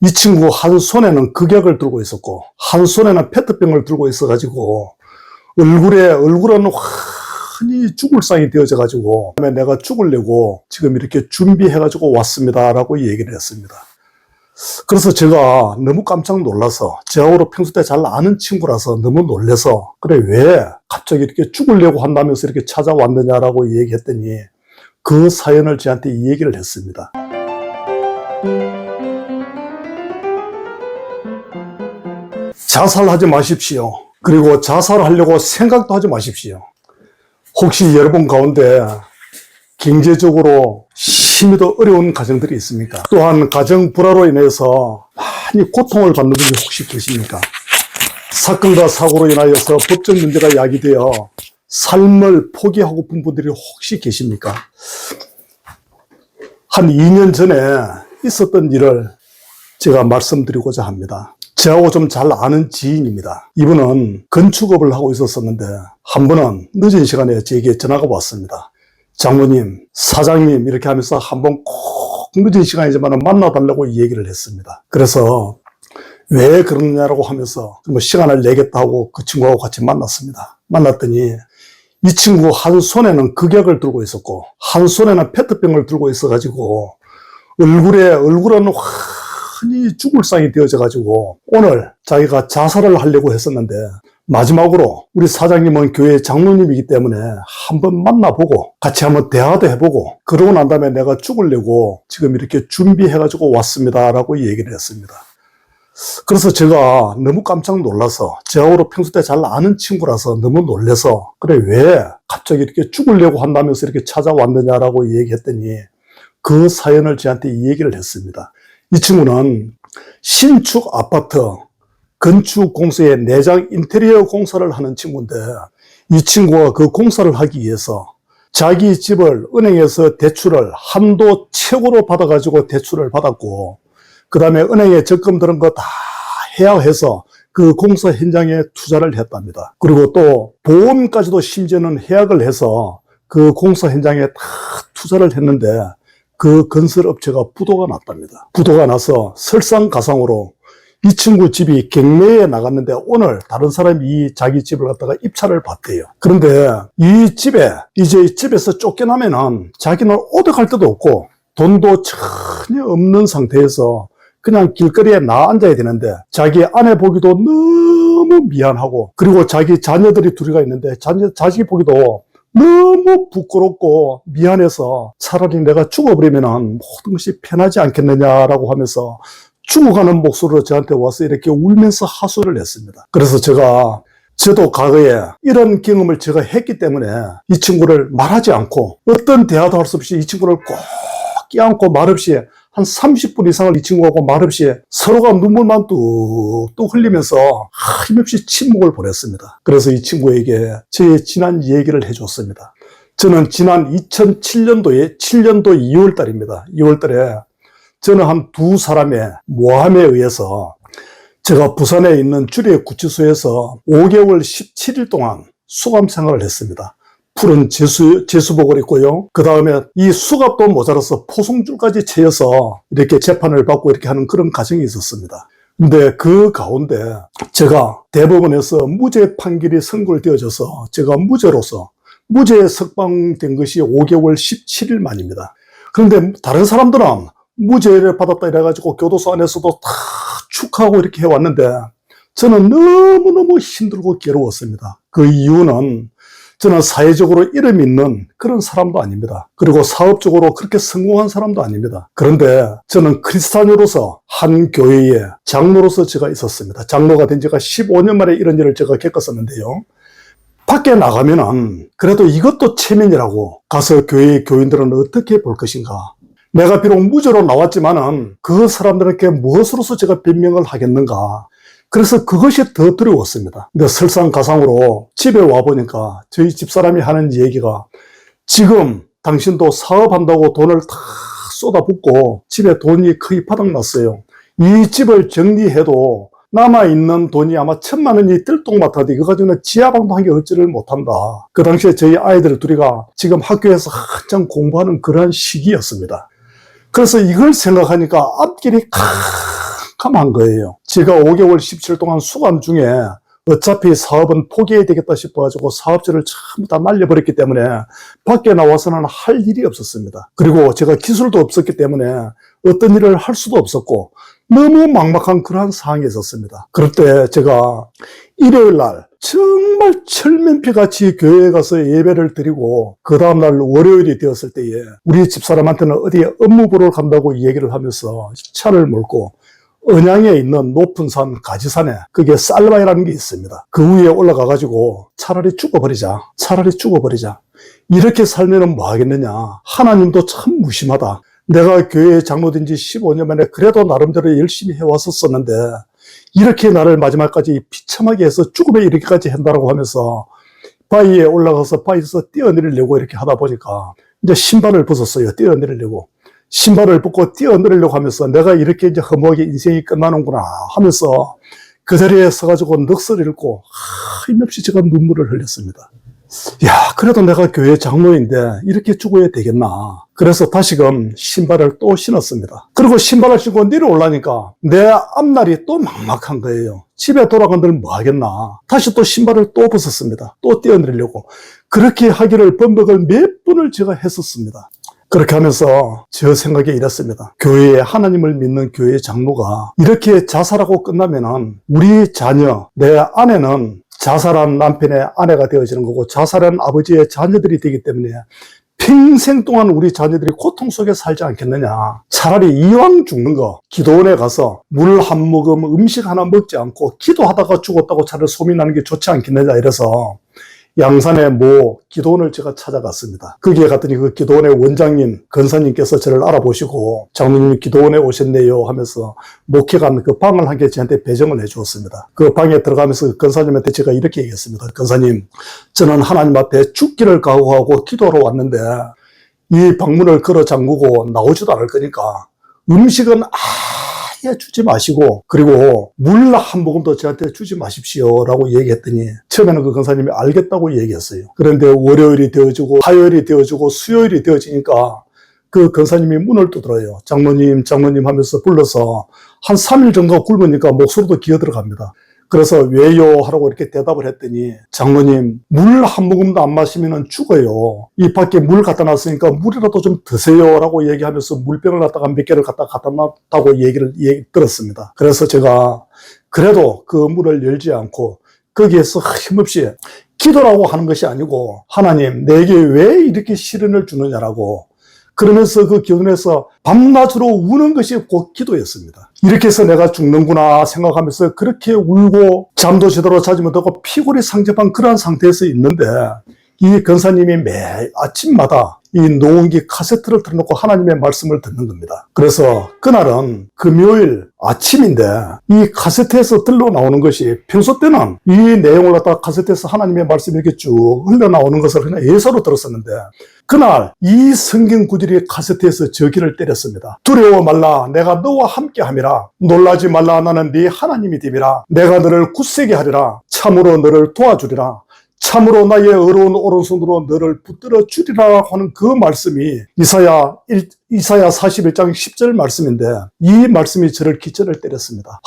이 친구 한 손에는 극약을 들고 있었고 한 손에는 페트병을 들고 있어가지고 얼굴은 환히 죽을 상이 되어져가지고 내가 죽으려고 지금 이렇게 준비해가지고 왔습니다 라고 얘기를 했습니다. 그래서 제가 너무 깜짝 놀라서 저하고도 평소 때 잘 아는 친구라서 너무 놀라서 그래 왜 갑자기 이렇게 죽으려고 한다면서 이렇게 찾아왔느냐라고 얘기했더니 그 사연을 저한테 이 얘기를 했습니다. 자살하지 마십시오. 그리고 자살하려고 생각도 하지 마십시오. 혹시 여러분 가운데 경제적으로 심히 더 어려운 가정들이 있습니까? 또한 가정 불화로 인해서 많이 고통을 받는 분이 혹시 계십니까? 사건과 사고로 인하여서 법적 문제가 야기되어 삶을 포기하고픈 분들이 혹시 계십니까? 한 2년 전에 있었던 일을 제가 말씀드리고자 합니다. 저하고 좀 잘 아는 지인입니다. 이분은 건축업을 하고 있었는데 한 번은 늦은 시간에 제게 전화가 왔습니다. 장모님, 사장님 이렇게 하면서 한번 꼭 늦은 시간이지만 만나달라고 얘기를 했습니다. 그래서 왜 그러느냐라고 하면서 시간을 내겠다 하고 그 친구하고 같이 만났습니다. 만났더니 이 친구 한 손에는 극약을 들고 있었고 한 손에는 페트병을 들고 있어가지고 얼굴은 흔히 죽을 상이 되어져가지고 오늘 자기가 자살을 하려고 했었는데 마지막으로 우리 사장님은 교회 장로님이기 때문에 한번 만나보고 같이 한번 대화도 해보고 그러고 난 다음에 내가 죽으려고 지금 이렇게 준비해가지고 왔습니다 라고 얘기를 했습니다. 그래서 제가 너무 깜짝 놀라서 저하고도 평소 때 잘 아는 친구라서 너무 놀라서 그래 왜 갑자기 이렇게 죽으려고 한다면서 이렇게 찾아왔느냐라고 얘기했더니 그 사연을 저한테 이 얘기를 했습니다. 이 친구는 신축 아파트 건축 공사의 내장 인테리어 공사를 하는 친구인데 이 친구가 그 공사를 하기 위해서 자기 집을 은행에서 대출을 한도 최고로 받아가지고 대출을 받았고 그 다음에 은행에 적금 들은 거 다 해야 해서 그 공사 현장에 투자를 했답니다. 그리고 또 보험까지도 심지어는 해약을 해서 그 공사 현장에 다 투자를 했는데 그 건설업체가 부도가 났답니다. 부도가 나서 설상가상으로 이 친구 집이 경매에 나갔는데 오늘 다른 사람이 이 자기 집을 갖다가 입찰을 받대요. 그런데 이 집에 이제 집에서 쫓겨나면은 자기는 오덕할 데도 없고 돈도 전혀 없는 상태에서 그냥 길거리에 나 앉아야 되는데 자기 아내 보기도 너무 미안하고 그리고 자기 자녀들이 둘이가 있는데 자식이 보기도 너무 부끄럽고 미안해서 차라리 내가 죽어버리면 모든 것이 편하지 않겠느냐라고 하면서 죽어가는 목소리로 저한테 와서 이렇게 울면서 하소를 했습니다. 그래서 저도 과거에 이런 경험을 제가 했기 때문에 이 친구를 말하지 않고 어떤 대화도 할 수 없이 이 친구를 꼭 껴안고 말없이 한 30분 이상을 이 친구하고 말없이 서로가 눈물만 뚝뚝 흘리면서 힘없이 침묵을 보냈습니다. 그래서 이 친구에게 제 지난 얘기를 해줬습니다. 저는 지난 2007년도에 7년도 2월 달입니다. 2월 달에 저는 한 두 사람의 모함에 의해서 제가 부산에 있는 주례구치소에서 5개월 17일 동안 수감 생활을 했습니다. 푸른 제수복을 입고요. 그 다음에 이 수갑도 모자라서 포송줄까지 채여서 이렇게 재판을 받고 이렇게 하는 그런 과정이 있었습니다. 근데 그 가운데 제가 대법원에서 무죄 판결이 선고되어져서 제가 무죄에 석방된 것이 5개월 17일 만입니다. 그런데 다른 사람들은 무죄를 받았다 이래가지고 교도소 안에서도 다 축하하고 이렇게 해왔는데 저는 너무너무 힘들고 괴로웠습니다. 그 이유는 저는 사회적으로 이름 있는 그런 사람도 아닙니다. 그리고 사업적으로 그렇게 성공한 사람도 아닙니다. 그런데 저는 크리스찬으로서 한 교회의 장로로서 제가 있었습니다. 장로가 된 지가 15년 만에 이런 일을 제가 겪었었는데요. 밖에 나가면은 그래도 이것도 체면이라고 가서 교회의 교인들은 어떻게 볼 것인가. 내가 비록 무죄로 나왔지만은 그 사람들에게 무엇으로서 제가 변명을 하겠는가. 그래서 그것이 더 두려웠습니다. 근데 설상가상으로 집에 와보니까 저희 집사람이 하는 얘기가 지금 당신도 사업한다고 돈을 다 쏟아붓고 집에 돈이 거의 바닥났어요. 이 집을 정리해도 남아있는 돈이 아마 1,000만 원이 뜰똥마타도 이거 가지고는 지하방도 한 개 얻지를 못한다. 그 당시에 저희 아이들 둘이가 지금 학교에서 한창 공부하는 그러한 시기였습니다. 그래서 이걸 생각하니까 앞길이 깜깜한 거예요. 제가 5개월 17일 동안 수감 중에 어차피 사업은 포기해야 되겠다 싶어가지고 사업체를 전부 다 날려버렸기 때문에 밖에 나와서는 할 일이 없었습니다. 그리고 제가 기술도 없었기 때문에 어떤 일을 할 수도 없었고 너무 막막한 그러한 상황에 있었습니다. 그럴 때 제가 일요일 날 정말 철면피같이 교회에 가서 예배를 드리고 그 다음날 월요일이 되었을 때에 우리 집사람한테는 어디에 업무 보러 간다고 얘기를 하면서 차를 몰고 언양에 있는 높은 산 가지산에 그게 쌀바위라는 게 있습니다. 그 위에 올라가가지고 차라리 죽어버리자. 이렇게 살면은 뭐 하겠느냐. 하나님도 참 무심하다. 내가 교회 장로된 지 15년 만에 그래도 나름대로 열심히 해왔었었는데 이렇게 나를 마지막까지 비참하게 해서 죽음에 이르기까지 한다라고 하면서 바위에 올라가서 바위에서 뛰어내리려고 이렇게 하다 보니까 이제 신발을 벗었어요. 뛰어내리려고. 신발을 벗고 뛰어내리려고 하면서 내가 이렇게 이제 허무하게 인생이 끝나는구나 하면서 그 자리에 서가지고 넋을 잃고 힘없이 제가 눈물을 흘렸습니다. 야, 그래도 내가 교회 장로인데 이렇게 죽어야 되겠나. 그래서 다시금 신발을 또 신었습니다. 그리고 신발을 신고 내려오려니까 내 앞날이 또 막막한 거예요. 집에 돌아간들 뭐 하겠나. 다시 또 신발을 또 벗었습니다. 또 뛰어내리려고. 그렇게 하기를 번복을 몇 번을 제가 했었습니다. 그렇게 하면서 저 생각이 이랬습니다. 교회에 하나님을 믿는 교회 장로가 이렇게 자살하고 끝나면은 우리 자녀, 내 아내는 자살한 남편의 아내가 되어지는 거고 자살한 아버지의 자녀들이 되기 때문에 평생 동안 우리 자녀들이 고통 속에 살지 않겠느냐. 차라리 이왕 죽는 거 기도원에 가서 물 한 모금 음식 하나 먹지 않고 기도하다가 죽었다고 차라리 소민하는 게 좋지 않겠느냐 이래서 양산의 모 기도원을 제가 찾아갔습니다. 거기에 갔더니 그 기도원의 원장님, 권사님께서 저를 알아보시고 장로님이 기도원에 오셨네요 하면서 목회관 그 방을 한 개 저한테 배정을 해 주었습니다. 그 방에 들어가면서 그 권사님한테 제가 이렇게 얘기했습니다. 권사님, 저는 하나님 앞에 죽기를 각오하고 기도하러 왔는데 이 방문을 걸어 잠그고 나오지도 않을 거니까 음식은 아예 주지 마시고 그리고 물 한 모금도 저한테 주지 마십시오 라고 얘기했더니 처음에는 그 권사님이 알겠다고 얘기했어요. 그런데 월요일이 되어지고 화요일이 되어지고 수요일이 되어지니까 그 권사님이 문을 두드려요. 장로님 하면서 불러서 한 3일 정도 굶으니까 목소리도 기어 들어갑니다. 그래서 왜요? 하라고 이렇게 대답을 했더니 장로님, 물 한 모금도 안 마시면 죽어요. 이 밖에 물 갖다 놨으니까 물이라도 좀 드세요 라고 얘기하면서 물병을 갖다가 몇 개를 갖다 놨다고 얘기를 들었습니다. 그래서 제가 그래도 그 문을 열지 않고 거기에서 힘없이 기도라고 하는 것이 아니고 하나님 내게 왜 이렇게 시련을 주느냐라고 그러면서 그 기도원에서 밤낮으로 우는 것이 곧 기도였습니다. 이렇게 해서 내가 죽는구나 생각하면서 그렇게 울고 잠도 제대로 자지 못하고 피골이 상접한 그러한 상태에서 있는데 이 권사님이 매 아침마다 이 녹음기 카세트를 틀어놓고 하나님의 말씀을 듣는 겁니다. 그래서 그날은 금요일 아침인데 이 카세트에서 흘러나오는 것이 평소 때는 이 내용을 갖다가 카세트에서 하나님의 말씀이 이렇게 쭉 흘러나오는 것을 그냥 예서로 들었었는데 그날 이 성경 구절이 카세트에서 저기를 때렸습니다. 두려워 말라 내가 너와 함께 함이라 놀라지 말라 나는 네 하나님이 됨이라 내가 너를 굳세게 하리라 참으로 너를 도와주리라 참으로 나의 어려운 오른손으로 너를 붙들어 주리라 하는 그 말씀이 이사야 41장 10절 말씀인데 이 말씀이 저를 기절을 때렸습니다.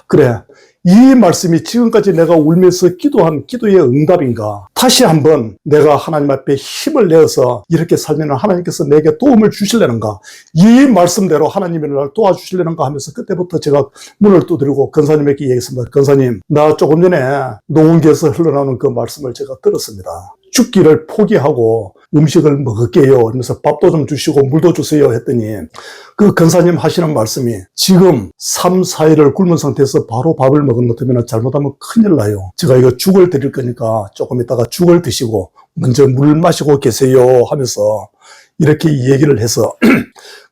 그래, 이 말씀이 지금까지 내가 울면서 기도한 기도의 응답인가? 다시 한번 내가 하나님 앞에 힘을 내어서 이렇게 살면 하나님께서 내게 도움을 주실려는가? 이 말씀대로 하나님이 나를 도와주실려는가 하면서 그때부터 제가 문을 두드리고 권사님에게 얘기했습니다. 권사님, 나 조금 전에 녹음기에서 흘러나오는 그 말씀을 제가 들었습니다. 죽기를 포기하고 음식을 먹을게요. 그러면서 밥도 좀 주시고 물도 주세요 했더니 그 권사님 하시는 말씀이 지금 3, 4일을 굶은 상태에서 바로 밥을 먹은 것 같으면 잘못하면 큰일 나요. 제가 이거 죽을 드릴 거니까 조금 있다가 죽을 드시고 먼저 물 마시고 계세요 하면서 이렇게 얘기를 해서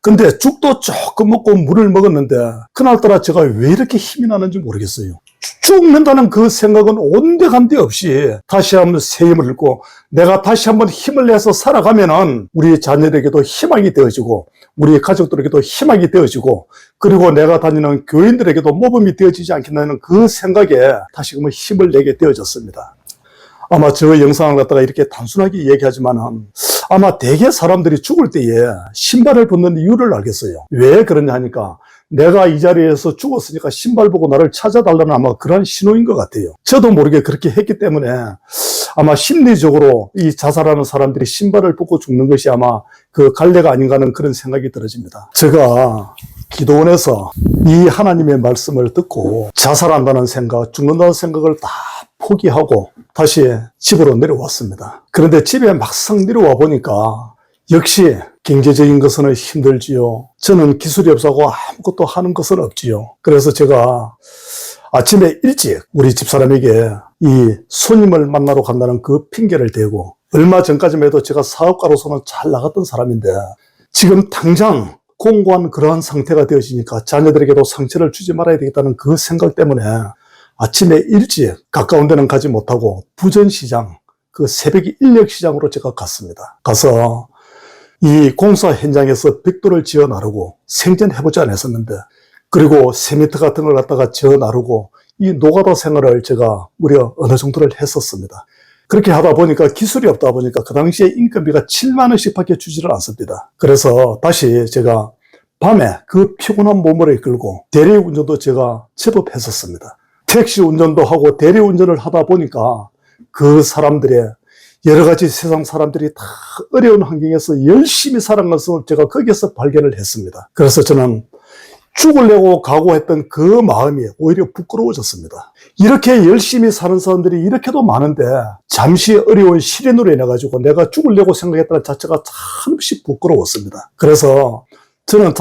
근데 죽도 조금 먹고 물을 먹었는데 그날따라 제가 왜 이렇게 힘이 나는지 모르겠어요. 죽는다는 그 생각은 온데간데 없이 다시 한번 새 힘을 잃고 내가 다시 한번 힘을 내서 살아가면은 우리 자녀에게도 희망이 되어지고 우리 가족들에게도 희망이 되어지고 그리고 내가 다니는 교인들에게도 모범이 되어지지 않겠나는 그 생각에 다시금 힘을 내게 되어졌습니다. 아마 저 영상을 갖다가 이렇게 단순하게 얘기하지만은 아마 대개 사람들이 죽을 때에 신발을 벗는 이유를 알겠어요. 왜 그러냐 하니까 내가 이 자리에서 죽었으니까 신발 보고 나를 찾아달라는 아마 그런 신호인 것 같아요. 저도 모르게 그렇게 했기 때문에 아마 심리적으로 이 자살하는 사람들이 신발을 벗고 죽는 것이 아마 그 갈래가 아닌가 하는 그런 생각이 들어집니다. 제가 기도원에서 이 하나님의 말씀을 듣고 자살한다는 생각, 죽는다는 생각을 다 포기하고 다시 집으로 내려왔습니다. 그런데 집에 막상 내려와 보니까 역시 경제적인 것은 힘들지요. 저는 기술이 없어서 아무것도 하는 것은 없지요. 그래서 제가 아침에 일찍 우리 집사람에게 이 손님을 만나러 간다는 그 핑계를 대고, 얼마 전까지만 해도 제가 사업가로서는 잘 나갔던 사람인데 지금 당장 공고한 그러한 상태가 되어지니까 자녀들에게도 상처를 주지 말아야 되겠다는 그 생각 때문에 아침에 일찍 가까운 데는 가지 못하고 부전시장, 그 새벽에 인력시장으로 제가 갔습니다. 가서 이 공사 현장에서 벽돌을 지어 나르고 생전해보지 않았었는데, 그리고 세미트 같은 걸 갖다가 지어 나르고 이 노가다 생활을 제가 무려 어느 정도를 했었습니다. 그렇게 하다 보니까 기술이 없다 보니까 그 당시에 인건비가 7만 원씩 밖에 주지를 않습니다. 그래서 다시 제가 밤에 그 피곤한 몸을 이끌고 대리운전도 제가 제법 했었습니다. 택시 운전도 하고 대리운전을 하다 보니까 그 사람들의 여러 가지 세상 사람들이 다 어려운 환경에서 열심히 살아간 것을 제가 거기에서 발견을 했습니다. 그래서 저는 죽으려고 각오했던 그 마음이 오히려 부끄러워졌습니다. 이렇게 열심히 사는 사람들이 이렇게도 많은데 잠시 어려운 시련으로 인해 가지고 내가 죽으려고 생각했다는 자체가 참없이 부끄러웠습니다. 그래서 저는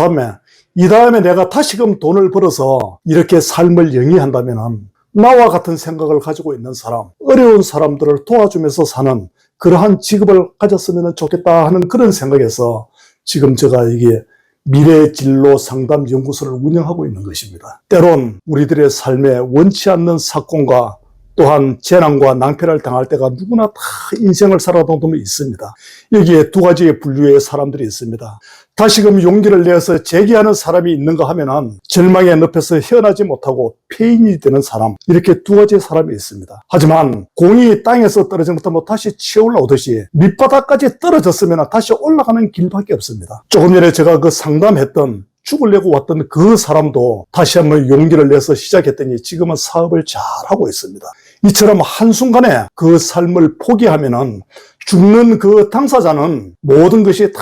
이 다음에 내가 다시금 돈을 벌어서 이렇게 삶을 영위한다면 나와 같은 생각을 가지고 있는 사람, 어려운 사람들을 도와주면서 사는 그러한 직업을 가졌으면 좋겠다 하는 그런 생각에서 지금 제가 이게 미래진로 상담 연구소를 운영하고 있는 것입니다. 때론 우리들의 삶에 원치 않는 사건과 또한 재난과 낭패를 당할 때가 누구나 다 인생을 살아가다 보면 있습니다. 여기에 두 가지의 분류의 사람들이 있습니다. 다시금 용기를 내어서 재기하는 사람이 있는가 하면은 절망의 늪에서 헤어나지 못하고 폐인이 되는 사람, 이렇게 두 가지의 사람이 있습니다. 하지만 공이 땅에서 떨어진 것도 다시 치어 올라오듯이 밑바닥까지 떨어졌으면 다시 올라가는 길밖에 없습니다. 조금 전에 제가 그 상담했던 죽으려고 왔던 그 사람도 다시 한번 용기를 내서 시작했더니 지금은 사업을 잘하고 있습니다. 이처럼 한순간에 그 삶을 포기하면은 죽는 그 당사자는 모든 것이 다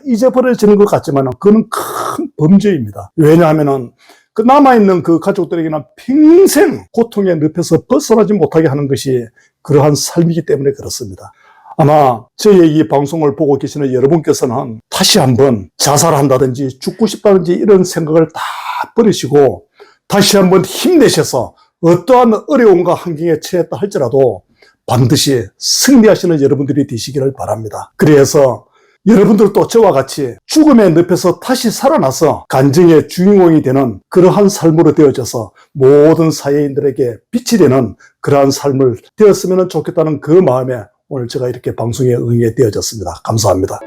잊어버려지는 것 같지만 그건 큰 범죄입니다. 왜냐하면은 그 남아있는 그 가족들에게는 평생 고통의 늪에서 벗어나지 못하게 하는 것이 그러한 삶이기 때문에 그렇습니다. 아마 저의 이 방송을 보고 계시는 여러분께서는 다시 한번 자살한다든지 죽고 싶다든지 이런 생각을 다 버리시고 다시 한번 힘내셔서 어떠한 어려움과 환경에 처했다 할지라도 반드시 승리하시는 여러분들이 되시기를 바랍니다. 그래서 여러분들도 저와 같이 죽음의 늪에서 다시 살아나서 간증의 주인공이 되는 그러한 삶으로 되어져서 모든 사회인들에게 빛이 되는 그러한 삶을 되었으면 좋겠다는 그 마음에 오늘 제가 이렇게 방송에 응해 되어졌습니다. 감사합니다.